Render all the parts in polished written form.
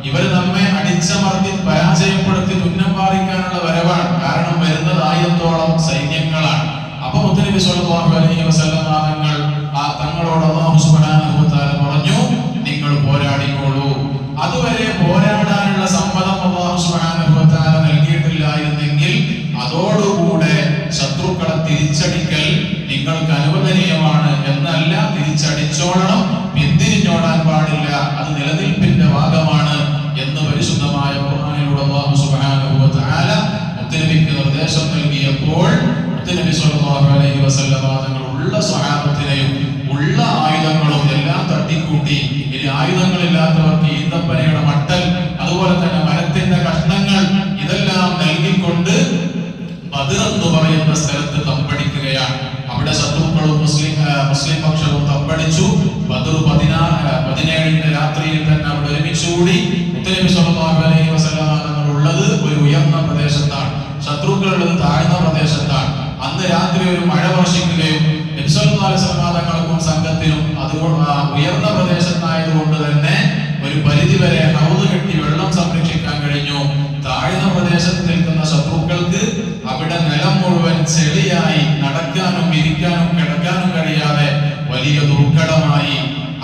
ഇവർ നമ്മെ അടിച്ചമർത്തി പരാജയപ്പെടുത്തി തുന്നം പാറിക്കാനുള്ള വരവാണ്. കാരണം വരുന്നത് 1000-ഓളം സൈന്യങ്ങളാണ്. അപ്പൊ മുത്തനബി സ്വല്ലല്ലാഹു അലൈഹി വസല്ലം തങ്ങളോട് അല്ലാഹു സുബ്ഹാനഹു വ തആല പറഞ്ഞു, നിങ്ങൾ പോരാടിക്കോളൂ. അതുവരെ പോരാടാനുള്ള സമ്മതം അല്ലാഹു സുബ്ഹാനഹു വ തആല നൽകിയിട്ടില്ലായിരുന്നെങ്കിൽ അതോടുകൂടെ ശത്രുക്കളെ തിരിച്ചടിക്കൽ നിങ്ങൾക്ക് അനുവദനീയമാണ് എന്നല്ല, തിരിച്ചടിച്ചോളണം, പിന്തിരിഞ്ഞോടാൻ പാടില്ല, അത് നിലനിൽപ്പിന്റെ ഭാഗമാണ് എന്ന് പരിശുദ്ധമായ ഖുർആനിലൂടെ അല്ലാഹു സുബ്ഹാനഹു വ തആല മുത്തനബിക്ക് നിർദ്ദേശം നൽകിയപ്പോൾ മുത്തനബി സ്വല്ലല്ലാഹു അലൈഹി വസല്ലം തങ്ങൾ ഉള്ള സ്വഹാബത്തിനെയും ഉള്ള ആയുധങ്ങളും എല്ലാം തട്ടിക്കൂട്ടി, ഇനി ആയുധങ്ങളില്ലാത്തവർക്ക് ഈന്തപ്പനയുടെ മട്ടൽ, അതുപോലെ തന്നെ മരത്തിന്റെ കഷ്ണങ്ങൾ ഇതെല്ലാം നൽകിക്കൊണ്ട് ബദർ എന്ന് പറയുന്ന സ്ഥലത്ത് തമ്പടിക്കുകയാണ്. അവിടെ ശത്രുക്കളും മുസ്ലിം പക്ഷവും തമ്പടിച്ചു. ബദർ 17 രാത്രിയിൽ തന്നെ അവിടെ ഒരുമിച്ചുകൂടി. മുത്തനബി സ്വല്ലല്ലാഹു അലൈഹി വസല്ലം തങ്ങൾ ഉള്ളത് ഒരു ഉയർന്ന പ്രദേശത്താണ്, ശത്രുക്കളുള്ളത് താഴ്ന്ന പ്രദേശത്താണ്. അന്ന് രാത്രി ഒരു മഴ വർഷിക്കുകയും നബി സല്ലല്ലാഹു അലൈഹി വസല്ലം തങ്ങൾക്കും സംഘത്തിനും അതുകൊണ്ട് ഉയർന്ന പ്രദേശത്തായതുകൊണ്ട് തന്നെ ഒരു പരിധിവരെ ഹൗദ് കെട്ടി വെള്ളം സംരക്ഷിക്കാൻ കഴിഞ്ഞു. താഴ്ന്ന പ്രദേശത്ത് നിൽക്കുന്ന ശത്രുക്കൾക്ക് അവിടെ നിലം മുഴുവൻ ചെളിയായി നടക്കാനും ഇരിക്കാനും കിടക്കാനും കഴിയാതെ വലിയ ദുർഘടമായി.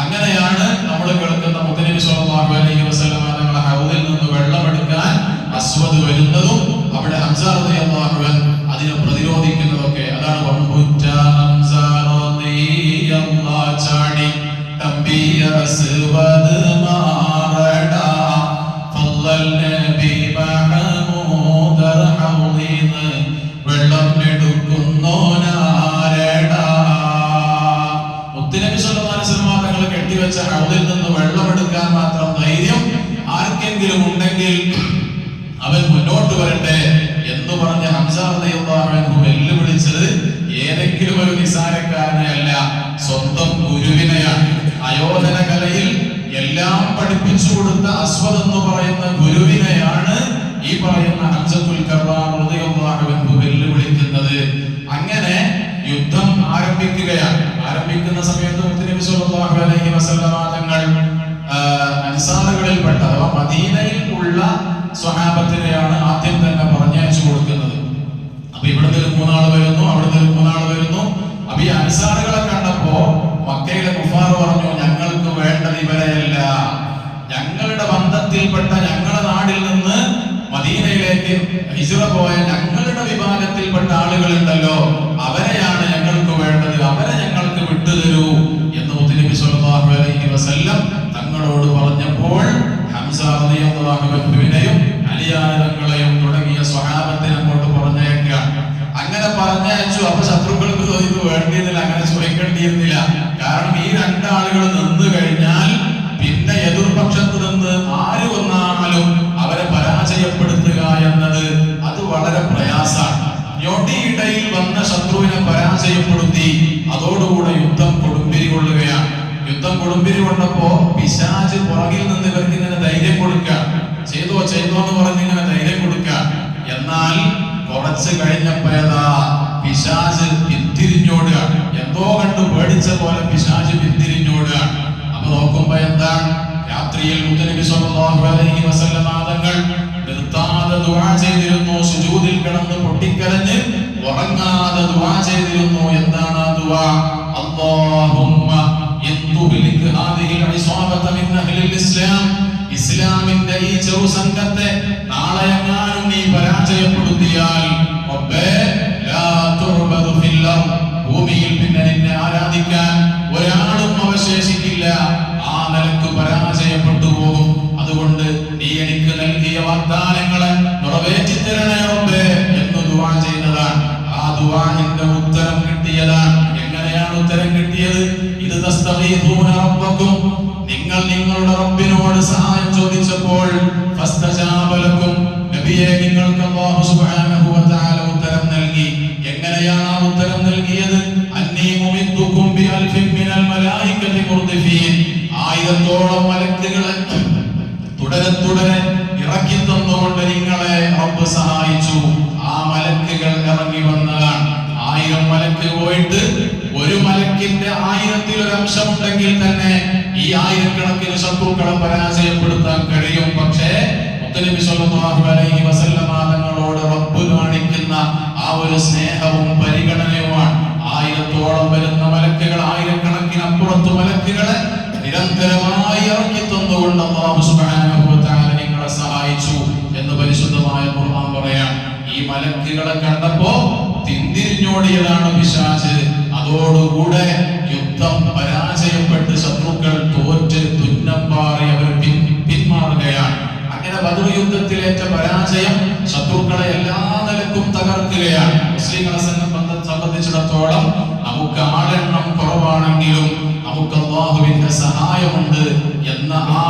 അങ്ങനെയാണ് നമ്മൾ കേൾക്കുന്ന മുത്തനബി സ്വല്ലല്ലാഹു അലൈഹി വസല്ലം തങ്ങളുടെ ഹൗദിൽ നിന്ന് വെള്ളമെടുക്കാൻ അസ്വദ് വരുന്നതും അവിടെ ഹംസ റളിയല്ലാഹു അൻഹു അതിനെ പ്രതിരോധിക്കുന്നതൊക്കെ. അതാണ് വംബുറ്റ ഹംസ റളിയല്ലാഹു ചാടി തംബിയ അസ്വദ് മാറട ഫല്ലൽ നബി മഹമൂദ് ഹൗദിന് വെള്ളം എടുക്കുന്നോനാരടാ. മുത്തനബി സ്വല്ലല്ലാഹു അലൈഹി വസല്ലം തങ്ങൾ കെട്ടിവെച്ച ഹൗദിൽ നിന്ന് വെള്ളമെടുക്കാൻ മാത്രം ധൈര്യം ആർക്കെങ്കിലും ഉണ്ടെങ്കിൽ അവൻ മുന്നോട്ട് വരട്ടെ എന്ന് പറഞ്ഞ ഹംസ റളിയല്ലാഹു അൻഹു വെല്ലുവിളിച്ചത് ഏതെങ്കിലും ഒരു നിസാരക്കാരനെയല്ല, സ്വന്തം ഗുരുവിനെയാണ്. ആയോധന കലയിൽ എല്ലാം പഠിപ്പിച്ചു കൊടുത്ത അസ്വദ് എന്ന് പറയുന്ന ഗുരുവിനെയാണ് ഈ പറയുന്ന ഹംസത്തുൽ കർറാം റളിയല്ലാഹു അൻഹു വെല്ലുവിളിക്കുന്നത്. അങ്ങനെ യുദ്ധം ആരംഭിക്കുകയാണ്. ആരംഭിക്കുന്ന സമയത്ത് മുത്തനബി സ്വല്ലല്ലാഹു അലൈഹി വസല്ലം തങ്ങൾ അൻസാറുകളിൽപ്പെട്ട അഥവാ മദീനയിൽ ഉള്ള സ്വഹാബത്തിനെയാണ് ആദ്യം തന്നെ പറഞ്ഞയച്ചു കൊടുക്കുന്നത്. അപ്പൊ ഇവിടുന്ന് ഒരു 3 ആൾ വരുന്നു, അവിടുന്ന് ഒരു 3 ആൾ വരുന്നു. അപ്പൊ ഈ അൻസാറുകളെ കണ്ടപ്പോ മക്കയിലെ കുഫാർ പറഞ്ഞു, ഞങ്ങൾക്ക് വേണ്ടത് ഇവരെയല്ല, ഞങ്ങളുടെ ബന്ധത്തിൽപ്പെട്ട ഞങ്ങളുടെ നാടിൽ നിന്ന് മദീനയിലേക്ക് ഹിജ്റ പോയ ഞങ്ങളുടെ വിഭാഗത്തിൽപ്പെട്ട ആളുകളുണ്ടല്ലോ, അവരെയാണ് ഞങ്ങൾക്ക് വേണ്ടത്, അവരെ ഞങ്ങൾക്ക് വിട്ടുതരൂ എന്ന് മുത്തനബി സ്വല്ലല്ലാഹു അലൈഹി വസല്ലം തങ്ങളോട് പറഞ്ഞപ്പോൾ ഹംസ റളിയല്ലാഹു അൻഹുവിനെയും അലിയാൻ തങ്ങളെയും തുടങ്ങിയ സ്വഹാബത്തിനെ അങ്ങോട്ട് പറഞ്ഞേക്കാം. അങ്ങനെ പറഞ്ഞയച്ചു. അപ്പൊ ശത്രുക്കൾക്ക് ഇത് വേണ്ടിയിരുന്നില്ല, അങ്ങനെ ചോദിക്കേണ്ടിയിരുന്നില്ല. കാരണം ഈ 2 ആളുകൾ നിന്ന് കഴിഞ്ഞാൽ പിന്നെ എതിർപക്ഷത്ത് നിന്ന് ആര് വന്നാലും അവരെ പരാജയപ്പെടുത്തുക എന്നത് അത് വളരെ പ്രയാസമാണ്. ഞൊടിയിടയിൽ വന്ന ശത്രുവിനെ പരാജയപ്പെടുത്തി അതോടുകൂടെ യുദ്ധം കൊടുമ്പിരി കൊള്ളുകയാണ്. യുദ്ധം കൊടുമ്പിരി കൊണ്ടപ്പോ പിശാച് പുറകിൽ നിന്ന് ഇവർക്ക് ഇങ്ങനെ ധൈര്യം കൊടുക്കുക, ചെയ്തോ എന്ന് പറഞ്ഞിങ്ങനെ ധൈര്യം കൊടുക്കുക. എന്നാൽ കുറച്ച് കഴിഞ്ഞപ്പോഴതാ പിശാച് പിന്തിരിഞ്ഞോടുക, എന്തോ കണ്ടു പേടിച്ച പോലെ പിശാച് പിന്തിരിഞ്ഞോടുക. അപ്പൊ നോക്കുമ്പോ എന്താണ്, രാത്രിയിൽ മുത്തനബി സ്വല്ലല്ലാഹു അലൈഹി വസല്ലം തങ്ങൾ നിർത്താതെ ദുആ ചെയ്തിരുന്നു. സുജൂദിൽ കിടന്ന് പൊട്ടിക്കരഞ്ഞ് ഉറങ്ങാതെ ദുആ ചെയ്തിരുന്നു. എന്താണ് ആ ദുആ? അല്ലാഹുമ്മ ഇൻതുഹ്ലിക് ഹാദിഹിൽ ഇസ്വാബത മിൻ അഹ്ലിൽ ഇസ്ലാം, ഇസ്ലാമിന്റെ ഈ ചെറു സംഘത്തെ നാളെയെങ്ങാനും നീ പരാജയപ്പെടുത്തിയാൽ റബ്ബേ ലാ തുഅബദു ഫിൽ അർദ്, ഭൂമിയിൽ പിന്നെ നിന്നെ ആരാധിക്കാൻ ഒരാളും അവശേഷിക്കില്ല, ആ നിലക്ക് പരാജയപ്പെട്ടു പോകും. അതുകൊണ്ട് നീ എനിക്ക് നൽകിയ വാഗ്ദാനങ്ങളെ നിറവേറ്റി തരണേ റബ്ബേ എന്ന് ദുആ ചെയ്തതാണ്. ആ ദുആഇന്റെ ഉത്തരം കിട്ടിയതാണ്. എങ്ങനെയാണ് ഉത്തരം കിട്ടിയത്? ഇത് തസ്തഗീഥൂന റബ്ബക്കും, നിങ്ങൾ നിങ്ങളുടെ റബ്ബിനോട് സഹായം ചോദിച്ചപ്പോൾ ഫസ്തജാബ ലക്കും, നബിയെ നിങ്ങൾക്ക് അല്ലാഹു സുബ്ഹാനഹു വ തആല ഉത്തരം നൽകി. എങ്ങനെയാണ് ആ ഉത്തരം നൽകിയത്? അന്നീ മുമിദ്ദുകും ബിഅൽഫിൻ മിനൽ മലായികതി മുർദിഫീൻ, 1000-ഓളം മലക്കുകളെ തുടരെ ഇറക്കി തന്നുകൊണ്ട് നിങ്ങളെ റബ്ബ് സഹായിച്ചു. ആ മലക്കുകൾ ഇറങ്ങി വന്നതാണ്. 1000 മലക്ക് പോയിട്ട് ഒരു മലക്കിന്റെ 1000-ൽ ഒരു അംശമുണ്ടെങ്കിൽ തന്നെ ഈ 1000 കണക്കിന് ശത്രുക്കളെ പരാജയപ്പെടുത്താൻ കഴിയും. മുത്തുനബി സ്വല്ലല്ലാഹു അലൈഹി വസല്ലമ തങ്ങളോട് റബ്ബ് കാണിക്കുന്ന ആ ഒരു സ്നേഹവും പരിഗണനയുമാണ്. 1000-ഓളം വരുന്ന മലക്കുകൾ, ആയിരക്കണക്കിന് അപ്പുറത്ത് മലക്കുകളെ നിരന്തരമായി ഇറക്കി തന്നുകൊണ്ട് അല്ലാഹു സുബ്ഹാനഹു വ തആല നിങ്ങളെ സഹായിച്ചു എന്ന് പരിശുദ്ധമായ ഖുർആൻ പറയാം. ഈ മലക്കുകളെ കണ്ടപ്പോ തിന്തിരിഞ്ഞോടിയതാണ് പിശാച്. അതോടുകൂടെ യുദ്ധം പരാജയപ്പെട്ട് ശത്രുക്കൾ തോറ്റ് തുന്നമ്പാറി അവർ പിന്മാറുകയാണ്. അങ്ങനെ ബദർ യുദ്ധത്തിലേറ്റ പരാജയം ശത്രുക്കളെ എല്ലാ നിലക്കും തകർക്കുകയാണ്. മുസ്ലിങ്ങളെ സംബന്ധിച്ചിടത്തോളം നമുക്ക് ആളെണ്ണം കുറവാണെങ്കിലും നമുക്ക് അല്ലാഹുവിന്റെ സഹായമുണ്ട് എന്ന ആ